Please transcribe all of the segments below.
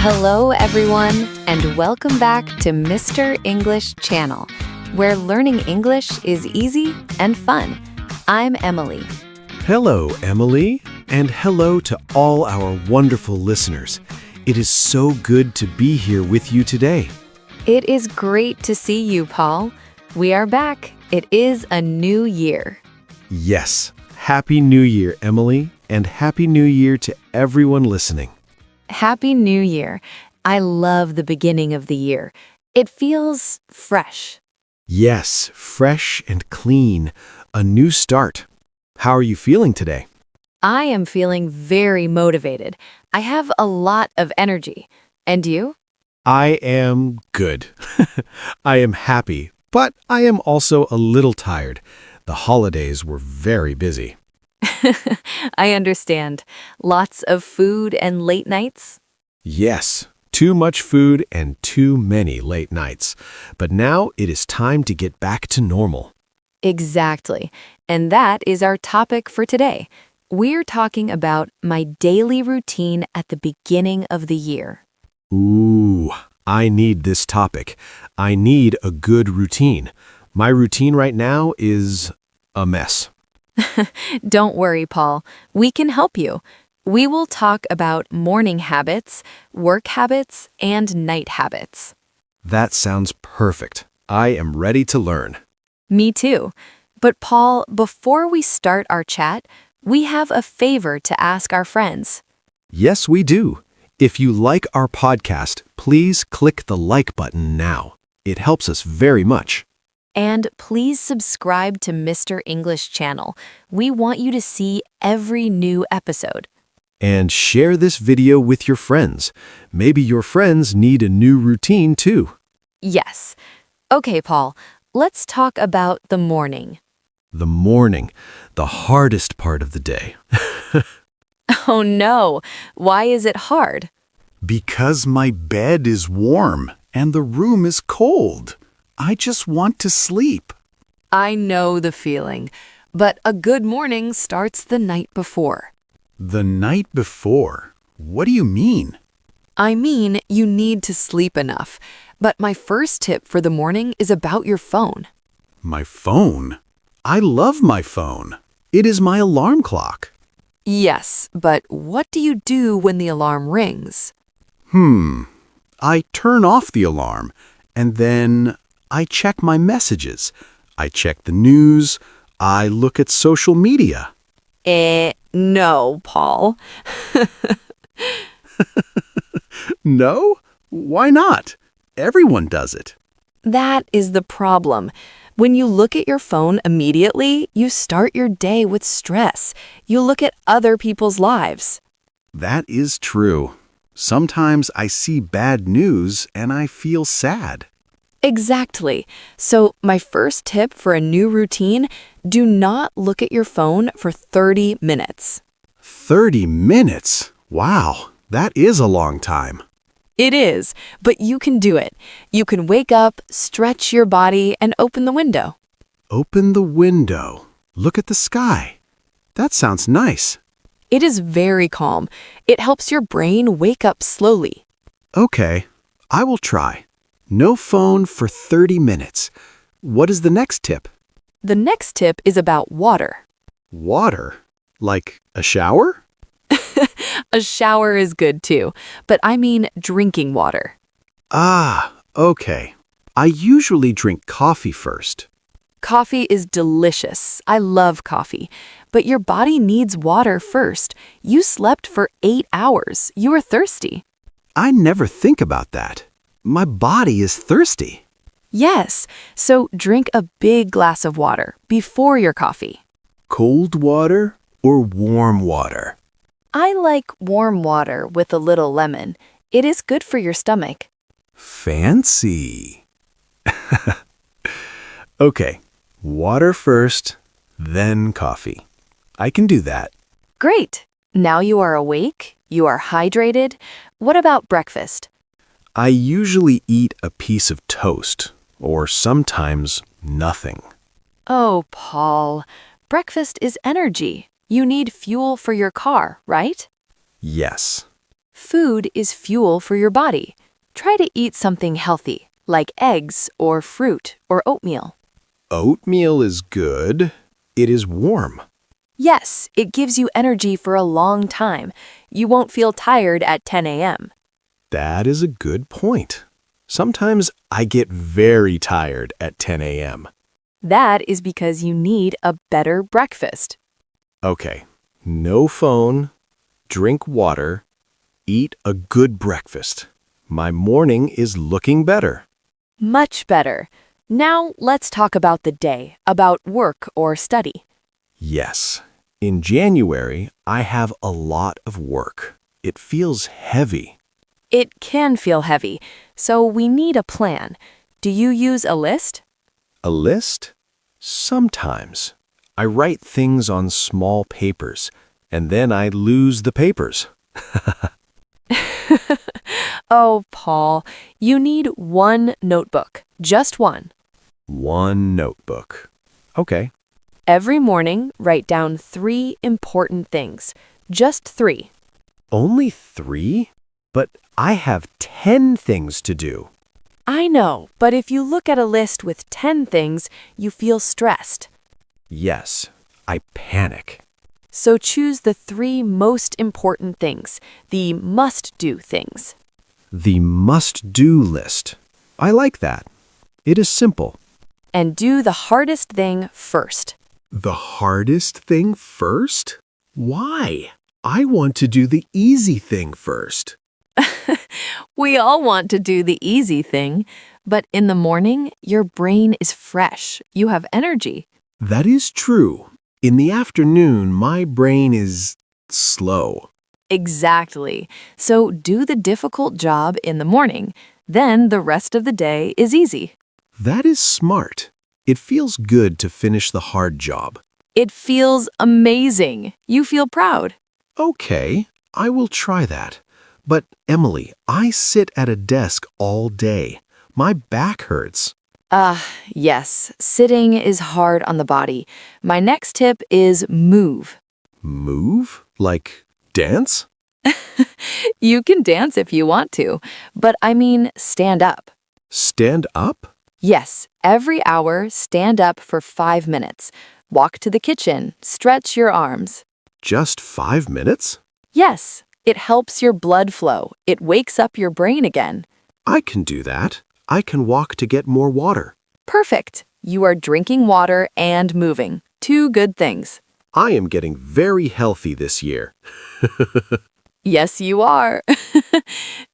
Hello, everyone, and welcome back to Mr. English Channel, where learning English is easy and fun. I'm Emily. Hello, Emily, and hello to all our wonderful listeners. It is so good to be here with you today. It is great to see you, Paul. We are back. It is a new year. Yes, Happy New Year, Emily, and Happy New Year to everyone listening. Happy New Year. I love the beginning of the year. It feels fresh. Yes, fresh and clean, a new start. How are you feeling today? I am feeling very motivated. I have a lot of energy. And you? I am good. I am happy, but I am also a little tired. The holidays were very busy. I understand. Lots of food and late nights? Yes, too much food and too many late nights. But now it is time to get back to normal. Exactly. And that is our topic for today. We're talking about my daily routine at the beginning of the year. Ooh, I need this topic. I need a good routine. My routine right now is a mess. Don't worry, Paul. We can help you. We will talk about morning habits, work habits, and night habits. That sounds perfect. I am ready to learn. Me too. But Paul, before we start our chat, we have a favor to ask our friends. Yes, we do. If you like our podcast, please click the like button now. It helps us very much. And please subscribe to Mr. English Channel. We want you to see every new episode. And share this video with your friends. Maybe your friends need a new routine too. Yes. Okay, Paul, let's talk about the morning. The morning, the hardest part of the day. Oh no, why is it hard? Because my bed is warm and the room is cold. I just want to sleep. I know the feeling, but a good morning starts the night before. The night before? What do you mean? I mean, you need to sleep enough. But my first tip for the morning is about your phone. My phone? I love my phone. It is my alarm clock. Yes, but what do you do when the alarm rings? I turn off the alarm and then I check my messages. I check the news. I look at social media. No, Paul. No? Why not? Everyone does it. That is the problem. When you look at your phone immediately, you start your day with stress. You look at other people's lives. That is true. Sometimes I see bad news and I feel sad. Exactly. So my first tip for a new routine, do not look at your phone for 30 minutes. 30 minutes? Wow, that is a long time. It is, but you can do it. You can wake up, stretch your body, and open the window. Open the window. Look at the sky. That sounds nice. It is very calm. It helps your brain wake up slowly. Okay, I will try. No phone for 30 minutes. What is the next tip? The next tip is about water. Water? Like a shower? A shower is good too, but I mean drinking water. Ah, okay. I usually drink coffee first. Coffee is delicious. I love coffee. But your body needs water first. You slept for 8 hours. You are thirsty. I never think about that. My body is thirsty. Yes, so drink a big glass of water before your coffee. Cold water or warm water? I like warm water with a little lemon. It is good for your stomach. Fancy. Okay, water first, then coffee. I can do that. Great. Now you are awake. You are hydrated. What about breakfast? I usually eat a piece of toast, or sometimes nothing. Oh, Paul. Breakfast is energy. You need fuel for your car, right? Yes. Food is fuel for your body. Try to eat something healthy, like eggs or fruit or oatmeal. Oatmeal is good. It is warm. Yes, it gives you energy for a long time. You won't feel tired at 10 a.m. That is a good point. Sometimes I get very tired at 10 a.m. That is because you need a better breakfast. Okay, no phone, drink water, eat a good breakfast. My morning is looking better. Much better. Now let's talk about the day, about work or study. Yes, in January, I have a lot of work. It feels heavy. It can feel heavy, so we need a plan. Do you use a list? A list? Sometimes. I write things on small papers, and then I lose the papers. Oh, Paul, you need one notebook, just one. One notebook. Okay. Every morning, write down 3 important things. Just 3. Only 3? But I have 10 things to do. I know, but if you look at a list with 10 things, you feel stressed. Yes, I panic. So choose the 3 most important things, the must-do things. The must-do list. I like that. It is simple. And do the hardest thing first. The hardest thing first? Why? I want to do the easy thing first. We all want to do the easy thing, but in the morning, your brain is fresh. You have energy. That is true. In the afternoon, my brain is slow. Exactly. So do the difficult job in the morning. Then the rest of the day is easy. That is smart. It feels good to finish the hard job. It feels amazing. You feel proud. Okay, I will try that. But, Emily, I sit at a desk all day. My back hurts. Yes, sitting is hard on the body. My next tip is move. Move? Like dance? You can dance if you want to, but I mean stand up. Stand up? Yes, every hour stand up for 5 minutes. Walk to the kitchen, stretch your arms. Just 5 minutes? Yes, it helps your blood flow. It wakes up your brain again. I can do that. I can walk to get more water. Perfect. You are drinking water and moving. 2 good things. I am getting very healthy this year. Yes, you are.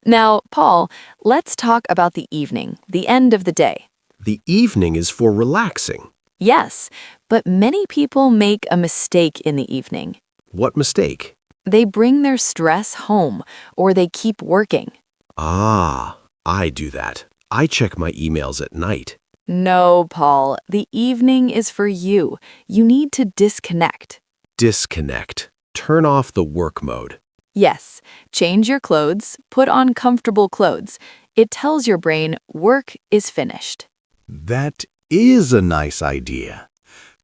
Now, Paul, let's talk about the evening, the end of the day. The evening is for relaxing. Yes, but many people make a mistake in the evening. What mistake? They bring their stress home, or they keep working. Ah, I do that. I check my emails at night. No, Paul, the evening is for you. You need to disconnect. Disconnect. Turn off the work mode. Yes, change your clothes, put on comfortable clothes. It tells your brain work is finished. That is a nice idea.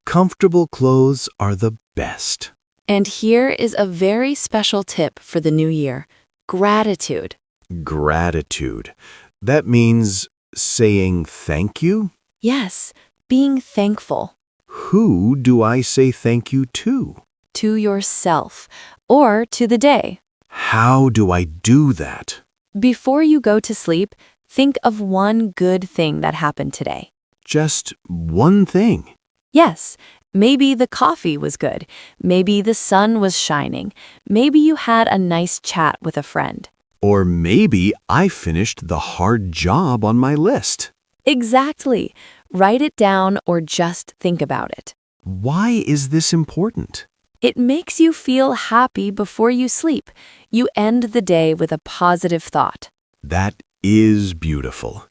Comfortable clothes are the best. And here is a very special tip for the new year. Gratitude. Gratitude. That means saying thank you? Yes, being thankful. Who do I say thank you to? To yourself or to the day. How do I do that? Before you go to sleep, think of one good thing that happened today. Just one thing. Yes, maybe the coffee was good. Maybe the sun was shining. Maybe you had a nice chat with a friend. Or maybe I finished the hard job on my list. Exactly. Write it down or just think about it. Why is this important? It makes you feel happy before you sleep. You end the day with a positive thought. That is beautiful.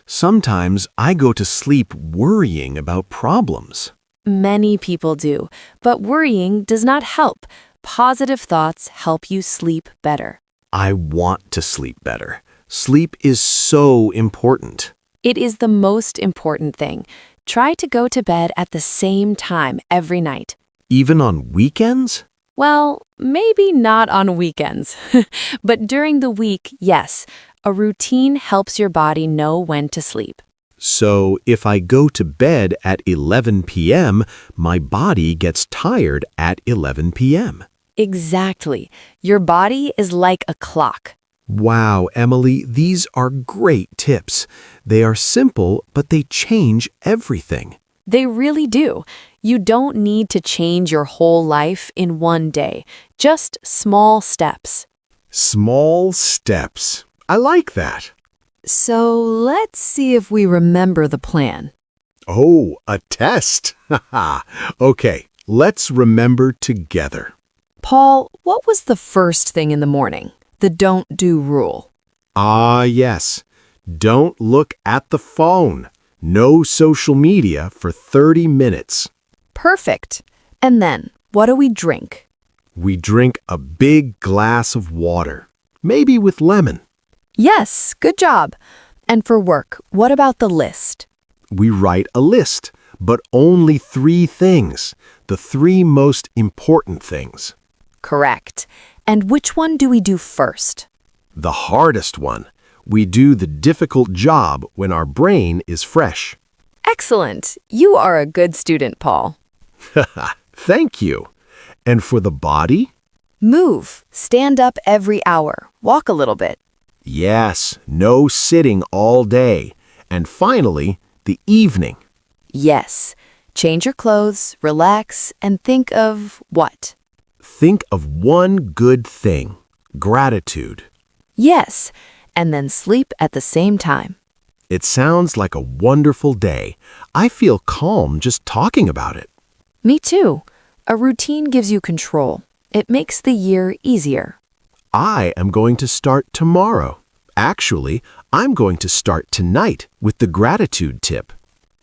Sometimes I go to sleep worrying about problems. Many people do, but worrying does not help. Positive thoughts help you sleep better. I want to sleep better. Sleep is so important. It is the most important thing. Try to go to bed at the same time every night. Even on weekends? Well, maybe not on weekends. But during the week, yes, a routine helps your body know when to sleep. So if I go to bed at 11 p.m., my body gets tired at 11 p.m. Exactly. Your body is like a clock. Wow, Emily, these are great tips. They are simple, but they change everything. They really do. You don't need to change your whole life in one day, just small steps. Small steps. I like that. So let's see if we remember the plan. Oh, a test. Okay, let's remember together. Paul, what was the first thing in the morning? The don't do rule. Ah, yes. Don't look at the phone. No social media for 30 minutes. Perfect. And then, what do we drink? We drink a big glass of water, maybe with lemon. Yes, good job. And for work, what about the list? We write a list, but only 3 things, the 3 most important things. Correct. And which one do we do first? The hardest one. We do the difficult job when our brain is fresh. Excellent. You are a good student, Paul. Thank you. And for the body? Move. Stand up every hour. Walk a little bit. Yes, no sitting all day. And finally, the evening. Yes. Change your clothes, relax, and think of what? Think of one good thing. Gratitude. Yes. And then sleep at the same time. It sounds like a wonderful day. I feel calm just talking about it. Me too. A routine gives you control. It makes the year easier. I am going to start tomorrow. Actually, I'm going to start tonight with the gratitude tip.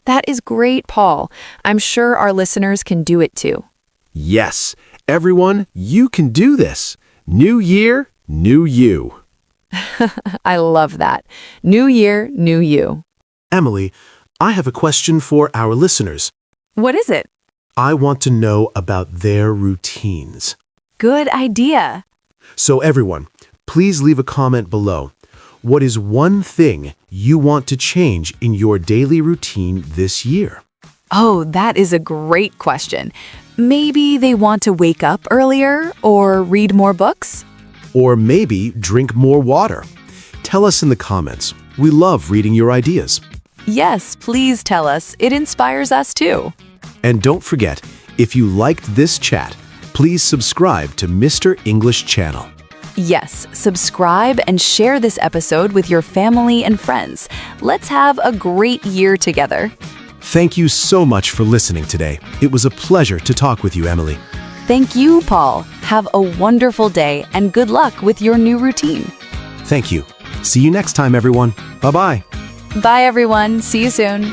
That is great, Paul. I'm sure our listeners can do it too. Yes, everyone, you can do this. New year, new you. I love that. New year, new you. Emily, I have a question for our listeners. What is it? I want to know about their routines. Good idea. So everyone, please leave a comment below. What is one thing you want to change in your daily routine this year? Oh, that is a great question. Maybe they want to wake up earlier or read more books? Or maybe drink more water. Tell us in the comments. We love reading your ideas. Yes, please tell us. It inspires us too. And don't forget, if you liked this chat, please subscribe to Mr. English Channel. Yes, subscribe and share this episode with your family and friends. Let's have a great year together. Thank you so much for listening today. It was a pleasure to talk with you, Emily. Thank you, Paul. Have a wonderful day and good luck with your new routine. Thank you. See you next time, everyone. Bye-bye. Bye, everyone. See you soon.